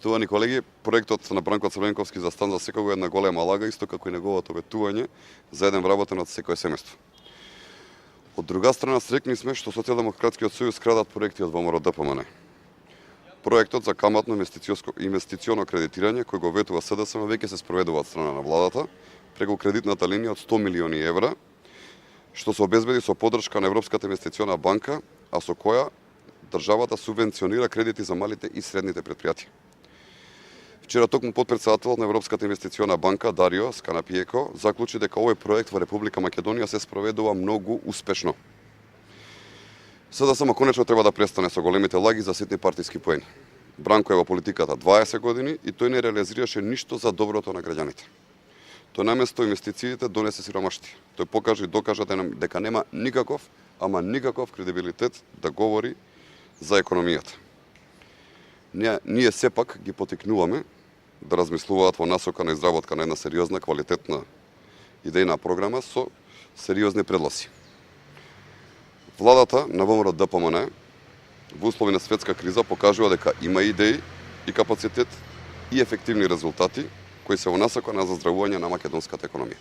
Почитувани колеги, проектот на Бранко Црвенковски за стан за секој е една голема лага, исто како и неговото обетување за еден вработен од секое семејство. Од друга страна, срекни сме што Социјалдемократскиот сојуз крадат проекти од ВМРО-ДПМН. Проектот за каматно инвестиционо кредитирање кој го ветува СДСМ веќе се спроведува од страна на владата преку кредитната линија од 100 милиони евра, што се обезбеди со поддршка на Европската инвестициона банка, а со која државата субвенционира кредити за малите и средните предпријатија. Вчера токму потпредседателот на Европската инвестициона банка Дарио Сканапиеко заклучи дека овој проект во Република Македонија се спроведува многу успешно. Сега само конечно треба да престане со големите лаги за ситни партиски поени. Бранко е во политиката 20 години и тој не реализираше ништо за доброто на граѓаните. Тој наместо инвестициите донесе сиромаштија. Тој покажа и докажа дека нема никаков, ама никаков кредибилитет да говори за економијата. Ние сепак ги потикнуваме да размислуваат во насока на изработка на една сериозна, квалитетна идејна програма со сериозни предлози. Владата на ВМРО-ДПМН во услови на светска криза покажува дека има идеи и капацитет и ефективни резултати кои се во насока на заздравување на македонската економија.